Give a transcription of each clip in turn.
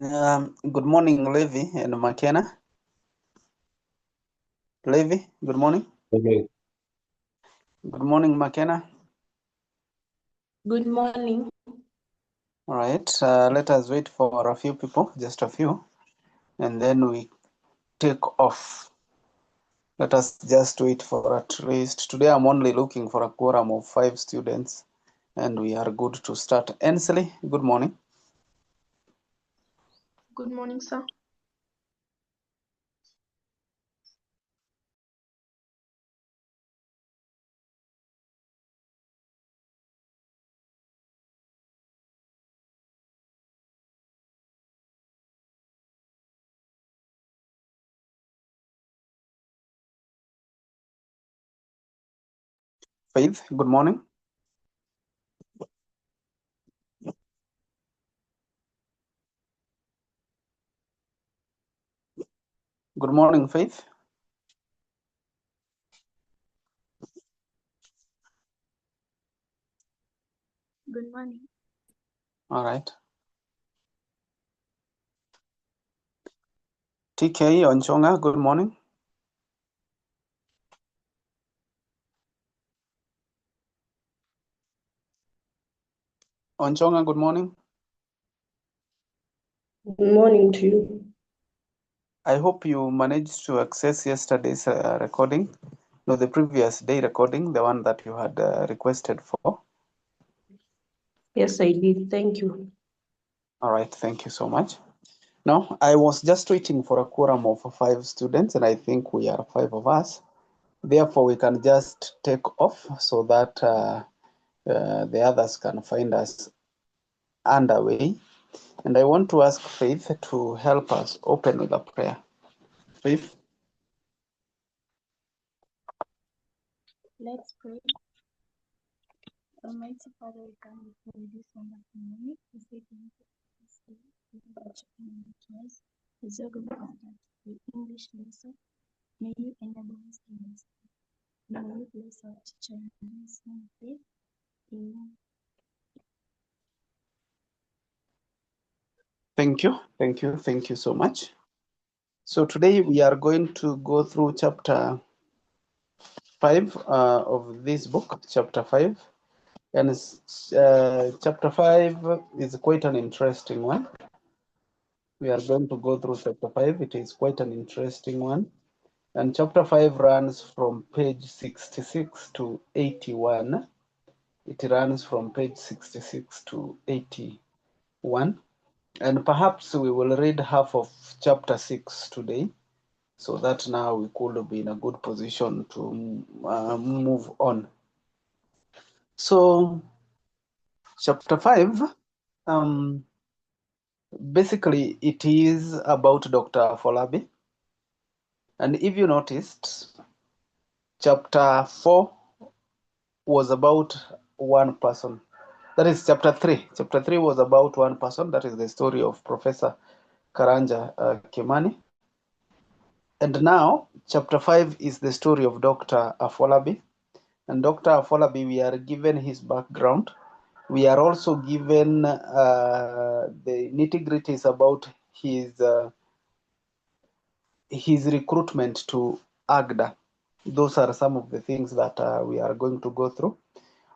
Good morning, Levi and McKenna. Levi, good morning. Okay. Good morning, McKenna. Good morning. All right, let us wait for a few people, just a few, and then we take off. Let us just wait for at least, today I'm only looking for a quorum of 5 students, and we are good to start. Ensley, good morning. Good morning, sir. Faith, good morning. Good morning, Faith. Good morning. All right. TK Onchonga, good morning. Onchonga, good morning. Good morning to you. I hope you managed to access yesterday's recording, no, the previous day recording, the one that you had requested for. Yes, I did. Thank you. All right, thank you so much. Now, I was just waiting for a quorum of 5 students, and I think we are 5 of us. Therefore, we can just take off so that the others can find us underway. And I want to ask Faith to help us open with a prayer. Faith? Let's pray. Almighty Father, we come before you this wonderful morning. We say thank you for this day. Thank you for checking on us. As you're going to conduct the English lesson, may you enable us to understand. May you bless our teacher and his name. Amen. Thank you. Thank you so much. So today we are going to go through chapter 5 of this book, chapter 5. And chapter 5 is quite an interesting one. We are going to go through chapter 5. It is quite an interesting one. And chapter 5 runs from page 66 to 81. It runs from page 66 to 81. And perhaps we will read half of chapter 6 today, so that now we could be in a good position to move on. So, chapter 5, basically it is about Dr. Afolabi. And if you noticed, chapter 4 was about one person. That is chapter 3. Chapter 3 was about one person. That is the story of Professor Karanja Kimani. And now, chapter 5 is the story of Dr. Afolabi. And Dr. Afolabi, we are given his background. We are also given the nitty-gritties about his recruitment to AGDA. Those are some of the things that we are going to go through.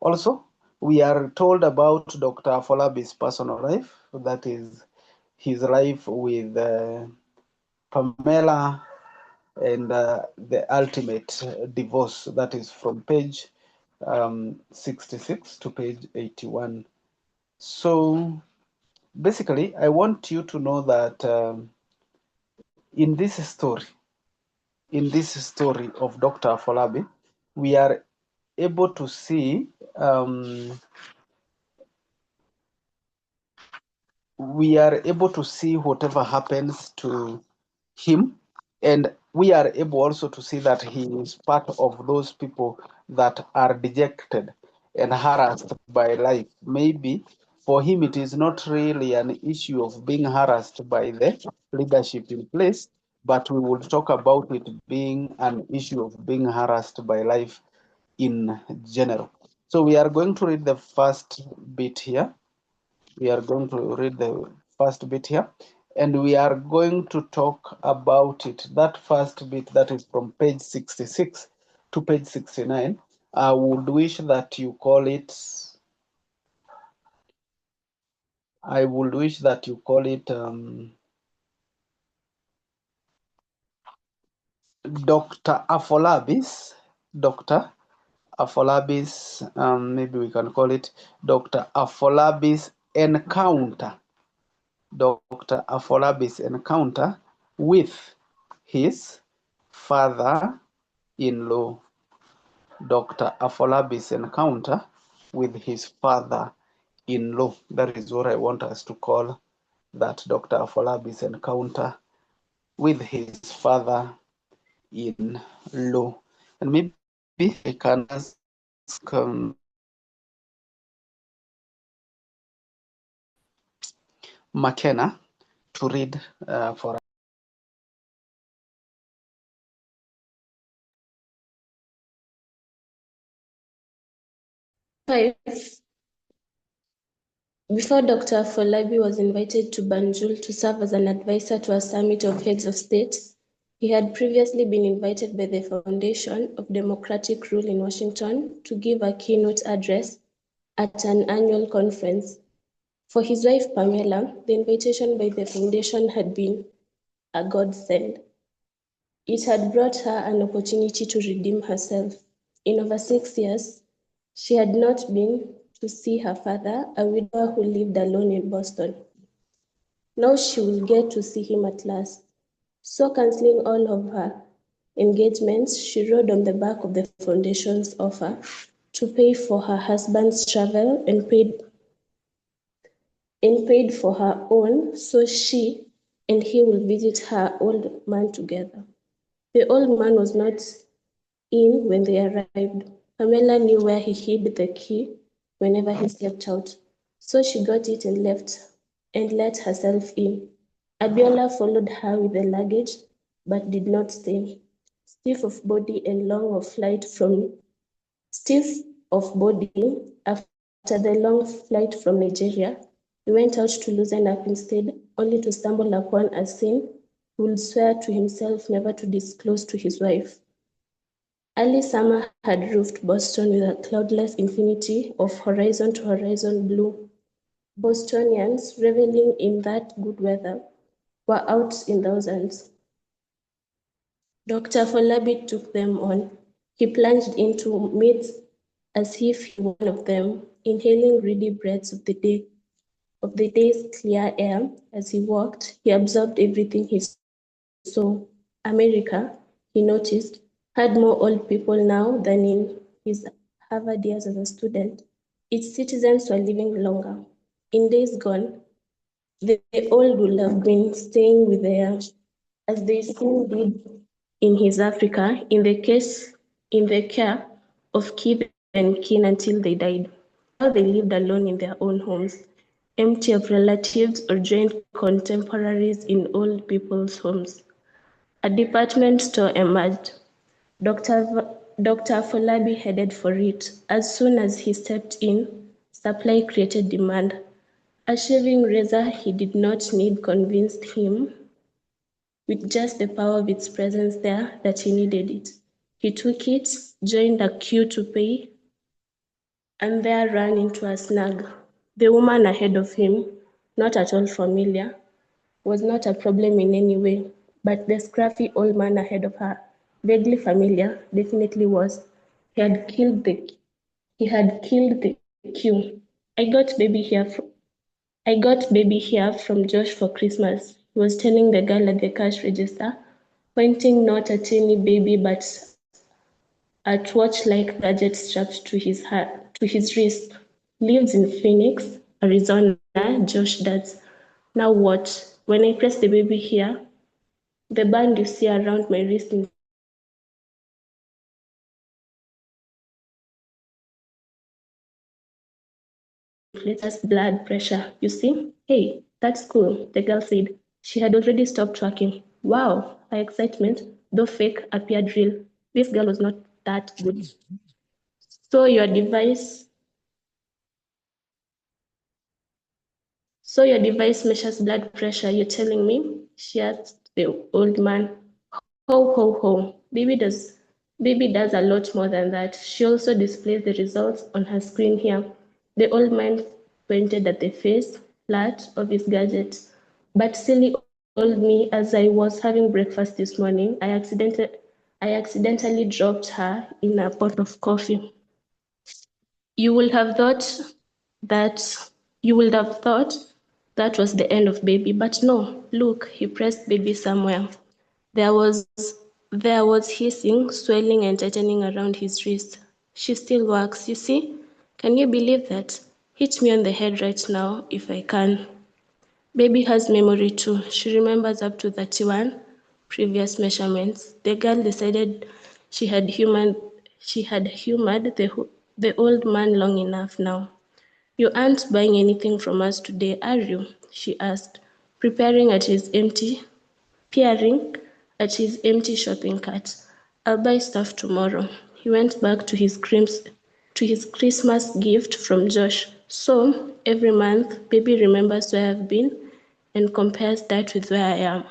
Also, we are told about Dr. Afolabi's personal life. That is his life with Pamela and the ultimate divorce. That is from page 66 to page 81. So basically, I want you to know that in this story of Dr. Afolabi, we are able to see whatever happens to him, and we are able also to see that he is part of those people that are dejected and harassed by life. Maybe for him it is not really an issue of being harassed by the leadership in place, but we will talk about it being an issue of being harassed by life in general. So we are going to read the first bit here. and we are going to talk about it. That first bit that is from page 66 to page 69. I would wish that you call it, Dr. Afolabi's, maybe we can call it Dr. Afolabi's encounter. Dr. Afolabi's encounter with his father-in-law. Dr. Afolabi's encounter with his father-in-law. That is what I want us to call that, Dr. Afolabi's encounter with his father-in-law. And maybe I can ask McKenna to read for us. Before Dr. Afolabi was invited to Banjul to serve as an advisor to a summit of heads of state, he had previously been invited by the Foundation of Democratic Rule in Washington to give a keynote address at an annual conference. For his wife Pamela, the invitation by the foundation had been a godsend. It had brought her an opportunity to redeem herself. In over 6 years, she had not been to see her father, a widower who lived alone in Boston. Now she will get to see him at last. So, cancelling all of her engagements, she rode on the back of the foundation's offer to pay for her husband's travel and paid for her own, so she and he will visit her old man together. The old man was not in when they arrived. Pamela knew where he hid the key whenever he stepped out, so she got it and left and let herself in. Abiola followed her with the luggage, but did not stay. Stiff of body after the long flight from Nigeria, he went out to loosen up instead, only to stumble upon a scene he would swear to himself never to disclose to his wife. Early summer had roofed Boston with a cloudless infinity of horizon to horizon blue. Bostonians, reveling in that good weather, were out in thousands. Dr. Afolabi took them on. He plunged into midst as if he were one of them, inhaling reedy breaths of the day's clear air. As he walked, he absorbed everything he saw. America, he noticed, had more old people now than in his Harvard years as a student. Its citizens were living longer. In days gone, the old would have been staying with the young, as they still did in his Africa, in the care of kith and kin until they died. Now they lived alone in their own homes, empty of relatives or joint contemporaries in old people's homes. A department store emerged. Dr. Afolabi headed for it. As soon as he stepped in, supply created demand. A shaving razor he did not need convinced him, with just the power of its presence there, that he needed it. He took it, joined a queue to pay, and there ran into a snag. The woman ahead of him, not at all familiar, was not a problem in any way, but the scruffy old man ahead of her, vaguely familiar, definitely was. He had killed the queue. I got baby here from Josh for Christmas, he was telling the girl at the cash register, pointing not at any baby but at watch-like gadget strapped to his wrist. Lives in Phoenix, Arizona, Josh does. Now what? When I press the baby here, the band you see around my wrist inflates blood pressure. You see? Hey, that's cool, the girl said. She had already stopped tracking. Wow, her excitement, though fake, appeared real. This girl was not that good. So your device So your device measures blood pressure, you're telling me? She asked the old man. Ho, ho, ho. Baby does a lot more than that. She also displays the results on her screen here. The old man pointed at the face flat of his gadget. But silly old me, as I was having breakfast this morning, I accidentally dropped her in a pot of coffee. You would have thought that was the end of baby, but no, look, he pressed baby somewhere. There was hissing, swelling, and tightening around his wrist. She still works, you see? Can you believe that? Hit me on the head right now, if I can. Baby has memory too. She remembers up to 31 previous measurements. The girl decided she had humored the old man long enough now. You aren't buying anything from us today, are you? She asked, peering at his empty shopping cart. I'll buy stuff tomorrow. He went back to his Christmas gift from Josh. So every month, baby remembers where I've been and compares that with where I am.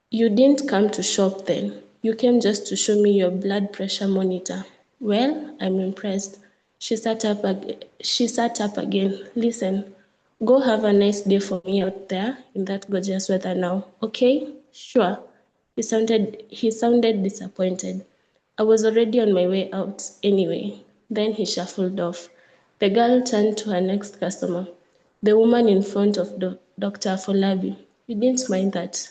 You didn't come to shop then. You came just to show me your blood pressure monitor. Well, I'm impressed. She sat up again. Listen, go have a nice day for me out there in that gorgeous weather now, okay? Sure. He sounded disappointed. I was already on my way out anyway. Then he shuffled off. The girl turned to her next customer, the woman in front of Dr. Afolabi. You didn't mind that,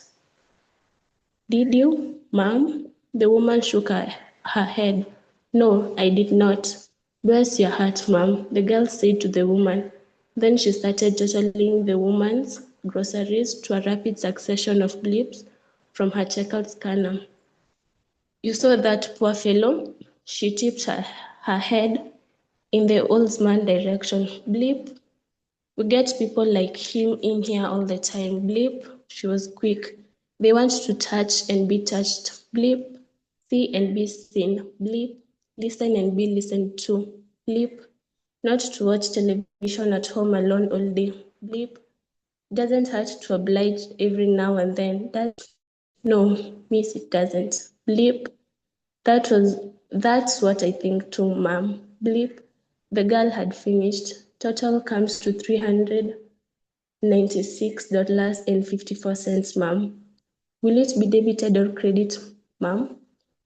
did you, ma'am? The woman shook her head. No, I did not. Bless your heart, ma'am, the girl said to the woman. Then she started totaling the woman's groceries to a rapid succession of blips from her checkout scanner. You saw that poor fellow? She tipped her head in the old man's direction. Blip. We get people like him in here all the time. Blip. She was quick. They want to touch and be touched. Blip. See and be seen. Blip. Listen and be listened to. Blip. Not to watch television at home alone all day. Blip. Doesn't hurt to oblige every now and then. No, miss, it doesn't. Blip. That's what I think too, ma'am. Blip. The girl had finished. Total comes to $396.54, ma'am. Will it be debited or credit, ma'am?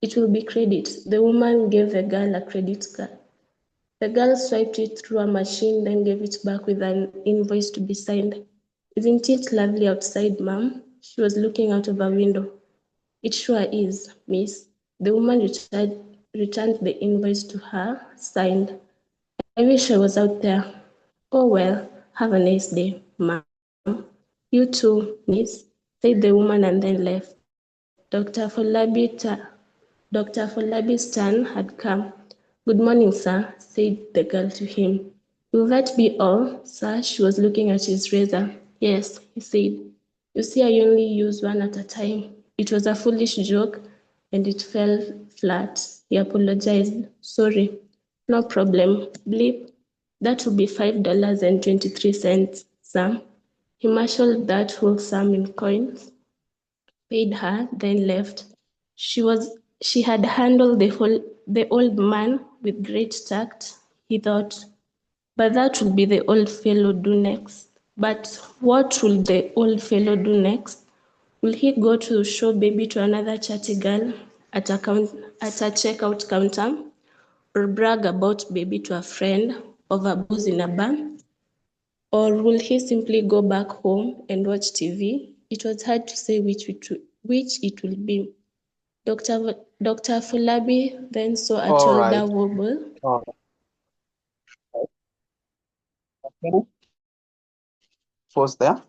It will be credit. The woman gave the girl a credit card. The girl swiped it through a machine, then gave it back with an invoice to be signed. Isn't it lovely outside, ma'am? She was looking out of a window. It sure is, miss. The woman returned the invoice to her, signed. I wish I was out there. Oh well, have a nice day, ma'am. You too, miss, said the woman and then left. Dr. Afolabi's turn had come. Good morning, sir, said the girl to him. Will that be all, sir? She was looking at his razor. Yes, he said. You see, I only use one at a time. It was a foolish joke, and it fell flat. He apologized. Sorry. No problem. Blip. That will be $5.23, sir. He marshaled that whole sum in coins, paid her, then left. She had handled the old man with great tact, he thought. But that will be the old fellow do next. But what will the old fellow do next? Will he go to show baby to another chatty girl at a checkout counter? Or brag about baby to a friend over booze in a bar? Or will he simply go back home and watch TV? It was hard to say which it will be. Dr. Fulabi then saw a All shoulder right. wobble. All right. Pause there.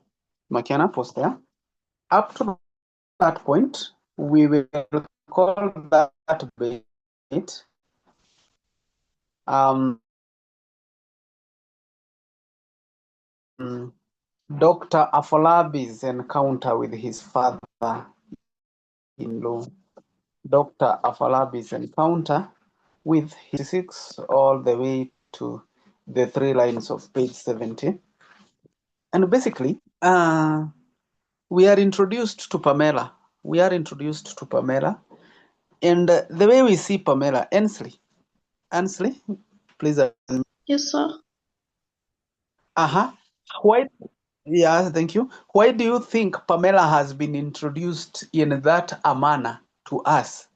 McKenna, pause there. Up to that point, we will call that bit Dr. Afolabi's encounter with his father-in-law. Dr. Afolabi's encounter with his 6 all the way to the 3 lines of page 70. And basically, we are introduced to Pamela. We are introduced to Pamela. And the way we see Pamela, Ansley, please. Yes, sir. Why? Yeah, thank you. Why do you think Pamela has been introduced in that manner to us?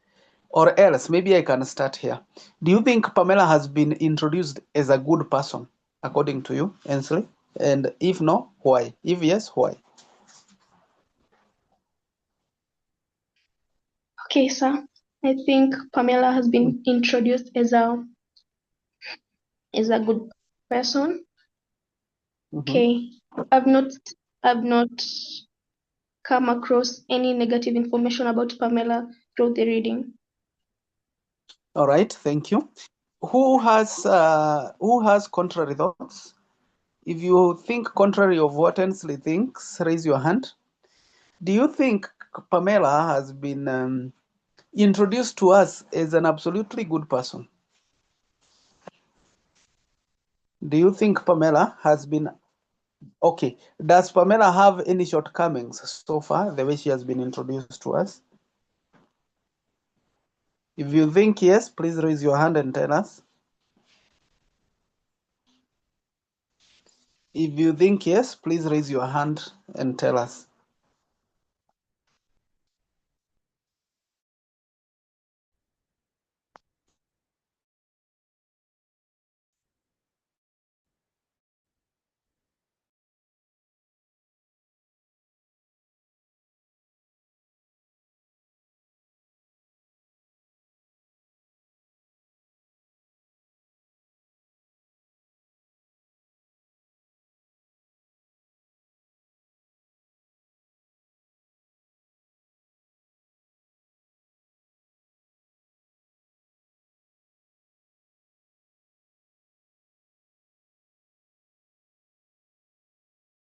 Or else, maybe I can start here. Do you think Pamela has been introduced as a good person, according to you, Ansley? And if no, why? If yes, why? Okay, sir. I think Pamela has been introduced as a good person. Okay. I've not come across any negative information about Pamela through the reading. All right, thank you. Who has contrary thoughts? If you think contrary of what Ansley thinks, raise your hand. Do you think Pamela has been introduced to us as an absolutely good person? Do you think Pamela has been okay? Does Pamela have any shortcomings so far, the way she has been introduced to us? If you think yes, please raise your hand and tell us. If you think yes, please raise your hand and tell us.